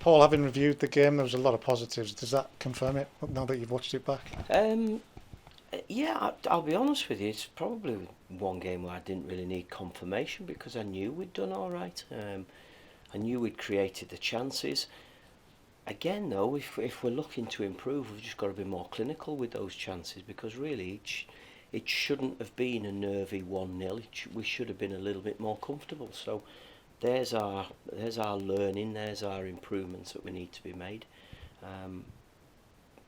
Paul, having reviewed the game, there was a lot of positives. Does that confirm it now that you've watched it back? Um, yeah, I'll be honest with you. It's probably one game where I didn't really need confirmation because I knew we'd done all right. I knew we'd created the chances. Again, though, if we're looking to improve, we've just got to be more clinical with those chances because really it shouldn't have been a nervy 1-0. We should have been a little bit more comfortable. So there's our learning, there's our improvements that we need to be made. Um,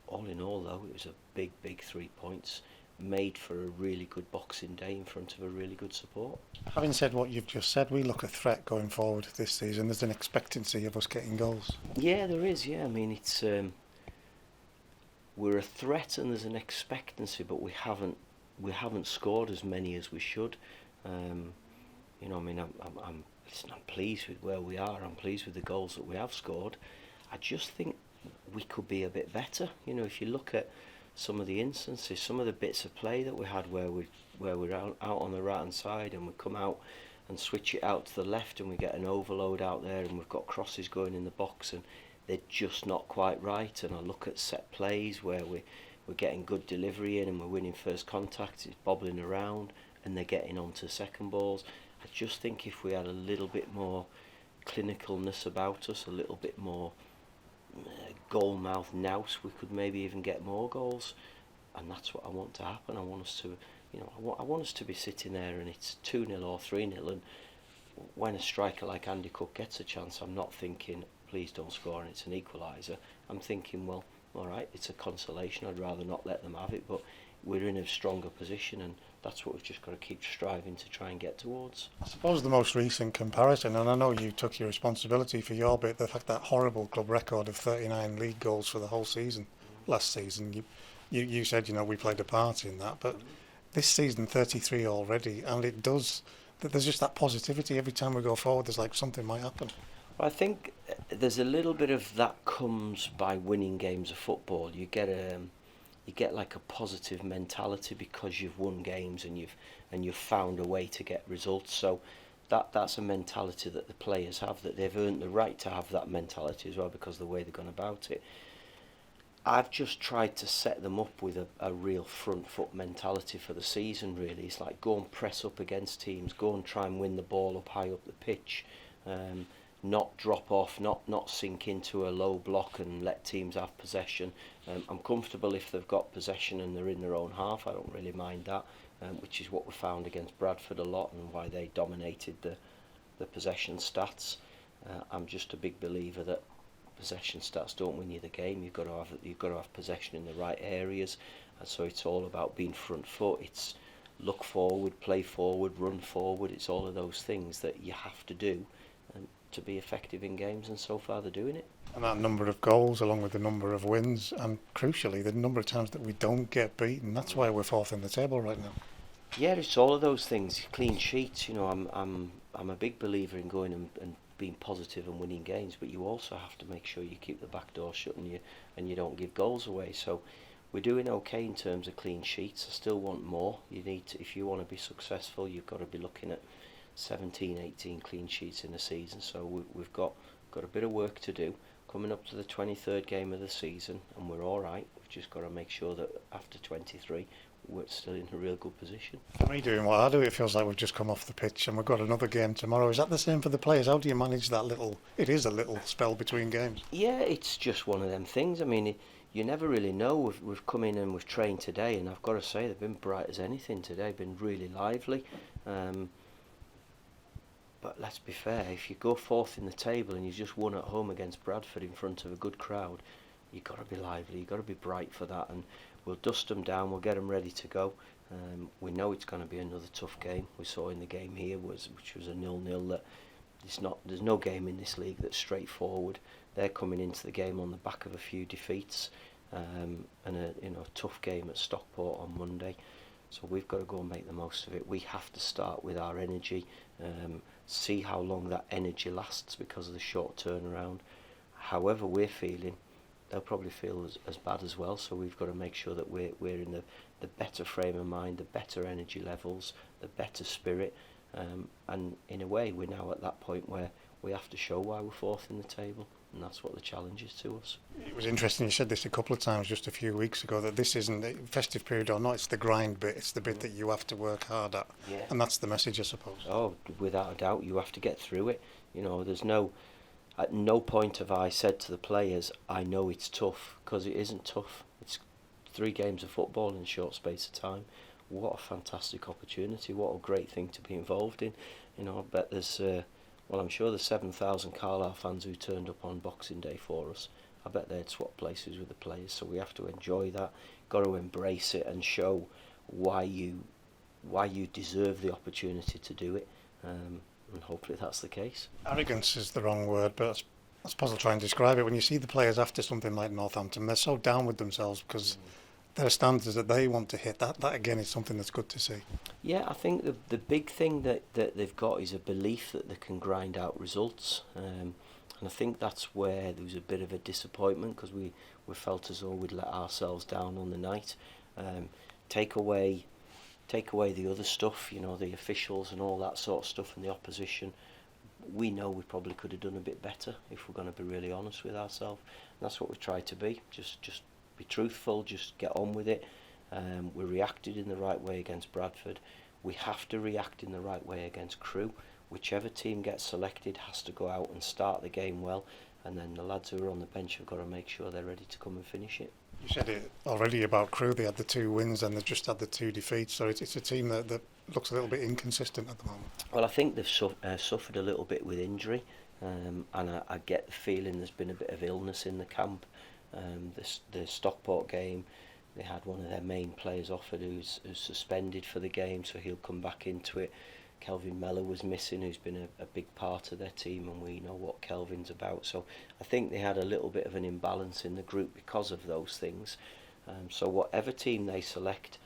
all in all, though, it was a big 3 points made for a really good Boxing Day in front of a really good support. Having said what you've just said, we look a threat going forward this season. There's an expectancy of us getting goals. Yeah, there is. Yeah, I mean it's we're a threat and there's an expectancy, but we haven't scored as many as we should. Um, I mean, I'm pleased with where we are. I'm pleased with the goals that we have scored. I just think we could be a bit better. If you look at some of the instances, some of the bits of play that we had where we're out on the right hand side and we come out and switch it out to the left and we get an overload out there and we've got crosses going in the box and they're just not quite right. And I look at set plays where we're getting good delivery in and we're winning first contact, it's bobbling around and they're getting onto second balls. I just think if we had a little bit more clinicalness about us, a little bit more goal mouth nous, we could maybe even get more goals, and that's what I want to happen. I want us to, I want us to be sitting there and it's 2-0 or 3-0, and when a striker like Andy Cook gets a chance, I'm not thinking please don't score and it's an equaliser. I'm thinking, well, all right, it's a consolation. I'd rather not let them have it, but we're in a stronger position, and that's what we've just got to keep striving to try and get towards. I suppose the most recent comparison, and I know you took your responsibility for your bit, the fact that horrible club record of 39 league goals for the whole season last season. You said, we played a part in that, but this season 33 already, and it does. There's just that positivity every time we go forward. There's like something might happen. I think there's a little bit of that comes by winning games of football. You get like a positive mentality because you've won games and you've found a way to get results. So that's a mentality that the players have, that they've earned the right to have that mentality as well because of the way they've gone about it. I've just tried to set them up with a real front foot mentality for the season. Really, it's like go and press up against teams, go and try and win the ball up high up the pitch. Not drop off, not sink into a low block and let teams have possession. I'm comfortable if they've got possession and they're in their own half. I don't really mind that, which is what we found against Bradford a lot and why they dominated the possession stats. I'm just a big believer that possession stats don't win you the game. You've got to have possession in the right areas, and so it's all about being front foot. It's look forward, play forward, run forward. It's all of those things that you have to do to be effective in games, and so far they're doing it. And that number of goals, along with the number of wins, and crucially, the number of times that we don't get beaten. That's why we're fourth in the table right now. Yeah, it's all of those things. Clean sheets. I'm a big believer in going and being positive and winning games, but you also have to make sure you keep the back door shut and you don't give goals away. So we're doing okay in terms of clean sheets. I still want more. If you want to be successful, you've got to be looking at 17, 18 clean sheets in a season. So we've got a bit of work to do. Coming up to the 23rd game of the season, and we're all right. We've just got to make sure that after 23, we're still in a real good position. For me, doing what I do, it feels like we've just come off the pitch and we've got another game tomorrow. Is that the same for the players? How do you manage that it is a little spell between games? Yeah, it's just one of them things. I mean, you never really know. We've come in and we've trained today, and I've got to say they've been bright as anything today. Been really lively. But let's be fair, if you go fourth in the table and you just won at home against Bradford in front of a good crowd, you've got to be lively, you've got to be bright for that, and we'll dust them down, we'll get them ready to go. We know it's going to be another tough game. We saw in the game here, which was a 0-0, that there's no game in this league that's straightforward. They're coming into the game on the back of a few defeats, and a tough game at Stockport on Monday. So we've got to go and make the most of it. We have to start with our energy, see how long that energy lasts because of the short turnaround. However we're feeling, they'll probably feel as bad as well. So we've got to make sure that we're in the better frame of mind, the better energy levels, the better spirit. And in a way, we're now at that point where we have to show why we're fourth in the table. and that's what the challenge is to us. It was interesting, you said this a couple of times just a few weeks ago, that this isn't a festive period or not, it's the grind bit, it's the bit that you have to work hard at. Yeah. And that's the message, I suppose. Oh, without a doubt, you have to get through it. You know, at no point have I said to the players, I know it's tough, because it isn't tough. It's 3 games of football in a short space of time. What a fantastic opportunity, what a great thing to be involved in. You know, I bet there's, I'm sure there's 7,000 Carlisle fans who turned up on Boxing Day for us. I bet they'd swap places with the players, so we have to enjoy that, got to embrace it and show why you deserve the opportunity to do it, and hopefully that's the case. Arrogance is the wrong word, but I suppose I'll try and describe it. When you see the players after something like Northampton, they're so down with themselves because there are standards that they want to hit. That again is something that's good to see. Yeah, I think the big thing that they've got is a belief that they can grind out results, and I think that's where there was a bit of a disappointment, because we felt as though we'd let ourselves down on the night. Take away the other stuff, you know, the officials and all that sort of stuff, and the opposition. We know we probably could have done a bit better, if we're going to be really honest with ourselves. And that's what we've tried to be. Just be truthful, just get on with it. We reacted in the right way against Bradford. We have to react in the right way against Crewe. Whichever team gets selected has to go out and start the game well, and then the lads who are on the bench have got to make sure they're ready to come and finish it. You said it already about Crewe. They had the 2 wins and they've just had the 2 defeats, so it's a team that looks a little bit inconsistent at the moment. Well, I think they've suffered a little bit with injury, and I get the feeling there's been a bit of illness in the camp. The Stockport game, they had one of their main players offered who's suspended for the game, so he'll come back into it. Kelvin Mellor was missing, who's been a big part of their team, and we know what Kelvin's about. So I think they had a little bit of an imbalance in the group because of those things. So whatever team they select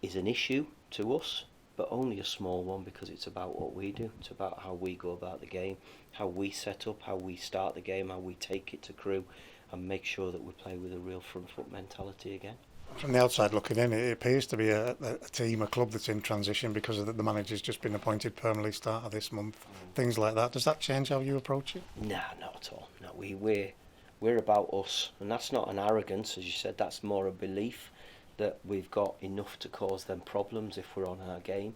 is an issue to us, but only a small one, because it's about what we do. It's about how we go about the game, how we set up, how we start the game, how we take it to Crewe, and make sure that we play with a real front foot mentality again. From the outside looking in, it appears to be a team, a club that's in transition because of the manager's just been appointed permanently start of this month. Things like that. Does that change how you approach it? No, not at all. No, we're about us, and that's not an arrogance, as you said. That's more a belief that we've got enough to cause them problems if we're on our game.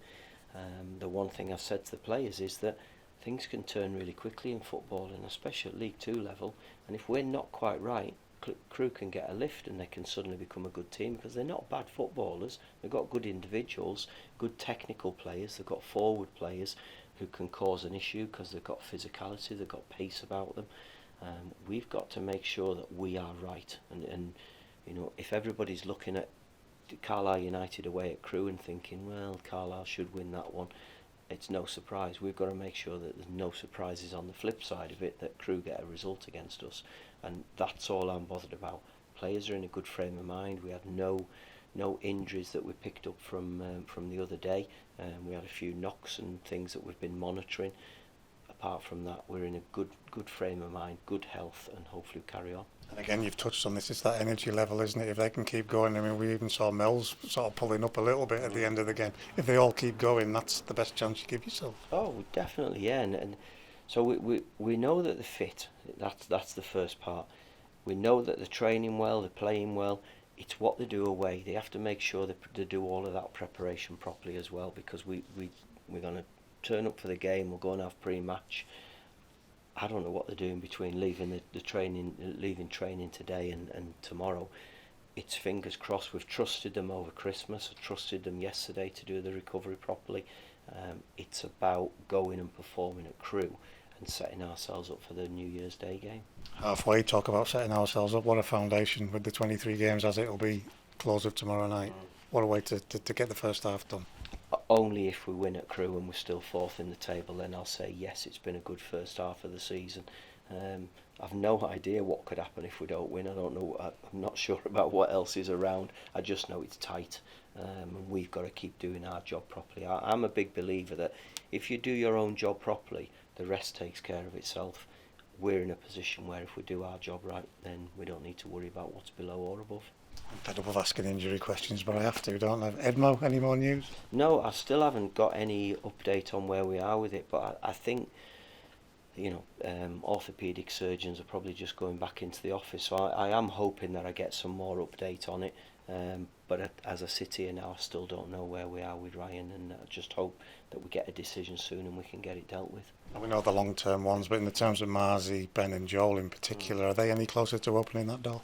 The one thing I've said to the players is that things can turn really quickly in football, and especially at League 2 level. And if we're not quite right, Crewe can get a lift and they can suddenly become a good team, because they're not bad footballers. They've got good individuals, good technical players, they've got forward players who can cause an issue because they've got physicality, they've got pace about them. We've got to make sure that we are right, and you know, if everybody's looking at Carlisle United away at Crewe and thinking, well, Carlisle should win that one, it's no surprise. We've got to make sure that there's no surprises on the flip side of it, that Crewe get a result against us, and that's all I'm bothered about. Players are in a good frame of mind. We had no injuries that we picked up from the other day. We had a few knocks and things that we've been monitoring. Apart from that, we're in a good frame of mind, good health, and hopefully carry on. And again, you've touched on this, it's that energy level, isn't it? If they can keep going, I mean, we even saw Mel's sort of pulling up a little bit at the end of the game. If they all keep going, that's the best chance you give yourself. Oh, definitely, yeah. And so we know that they're fit. That's the first part. We know that they're training well, they're playing well. It's what they do away. They have to make sure they do all of that preparation properly as well, because we're going to turn up for the game, we'll go and have pre-match. I don't know what they're doing between leaving training today and tomorrow. It's fingers crossed. We've trusted them over Christmas. I trusted them yesterday to do the recovery properly. It's about going and performing at Crewe and setting ourselves up for the New Year's Day game. Halfway, talk about setting ourselves up. What a foundation with the 23 games as it'll be close of tomorrow night. What a way to get the first half done. Only if we win at Crewe and we're still 4th in the table, then I'll say yes, it's been a good first half of the season. I've no idea what could happen if we don't win. I don't know. I'm not sure about what else is around. I just know it's tight, and we've got to keep doing our job properly. I'm a big believer that if you do your own job properly, the rest takes care of itself. We're in a position where if we do our job right, then we don't need to worry about what's below or above. I'm fed up of asking injury questions, but I have to, don't I? Edmo, any more news? No, I still haven't got any update on where we are with it, but I think orthopaedic surgeons are probably just going back into the office. So I am hoping that I get some more update on it. But as I sit here now, I still don't know where we are with Ryan, and I just hope that we get a decision soon and we can get it dealt with. And we know the long-term ones, but in the terms of Marzi, Ben and Joel in particular, are they any closer to opening that door?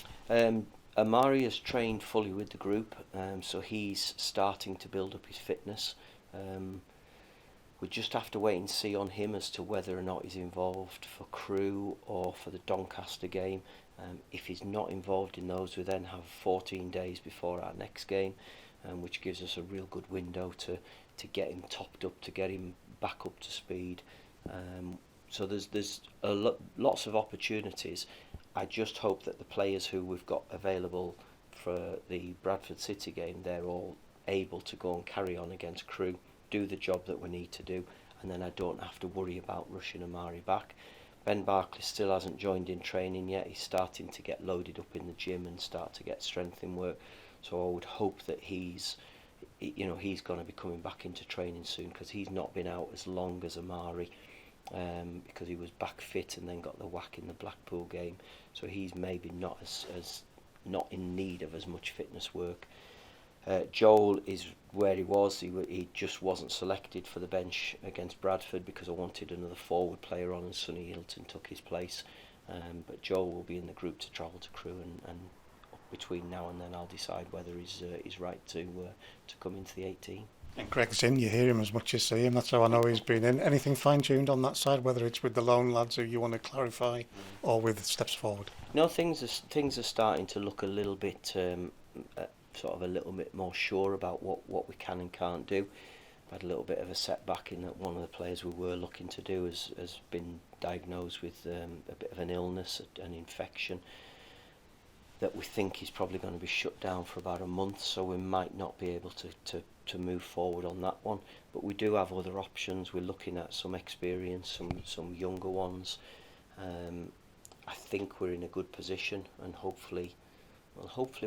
Amari has trained fully with the group, so he's starting to build up his fitness. We just have to wait and see on him as to whether or not he's involved for Crewe or for the Doncaster game. If he's not involved in those, we then have 14 days before our next game, which gives us a real good window to get him topped up, to get him back up to speed. So there's lots of opportunities. I just hope that the players who we've got available for the Bradford City game, they're all able to go and carry on against Crewe, do the job that we need to do, and then I don't have to worry about rushing Amari back. Ben Barkley still hasn't joined in training yet. He's starting to get loaded up in the gym and start to get strength in work. So I would hope that he's going to be coming back into training soon, because he's not been out as long as Amari, because he was back fit and then got the whack in the Blackpool game. So he's maybe not as not in need of as much fitness work. Joel is where he was. He just wasn't selected for the bench against Bradford because I wanted another forward player on, and Sonny Hilton took his place. But Joel will be in the group to travel to Crewe, and between now and then I'll decide whether he's right to come into the 18. And Greg's in, you hear him as much as you see him, that's how I know he's been in. Anything fine-tuned on that side, whether it's with the lone lads who you want to clarify or with steps forward? No, things are starting to look a little bit sort of a little bit more sure about what we can and can't do. I've had a little bit of a setback in that one of the players we were looking to do has been diagnosed with a bit of an illness, an infection, that we think is probably going to be shut down for about a month, so we might not be able to move forward on that one. But we do have other options. We're looking at some experience, some younger ones. I think we're in a good position, and hopefully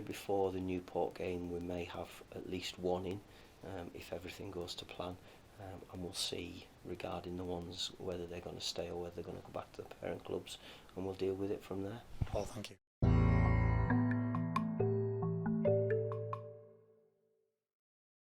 before the Newport game we may have at least one in, if everything goes to plan, and we'll see regarding the ones whether they're going to stay or whether they're going to go back to the parent clubs, and we'll deal with it from there. Paul, thank you.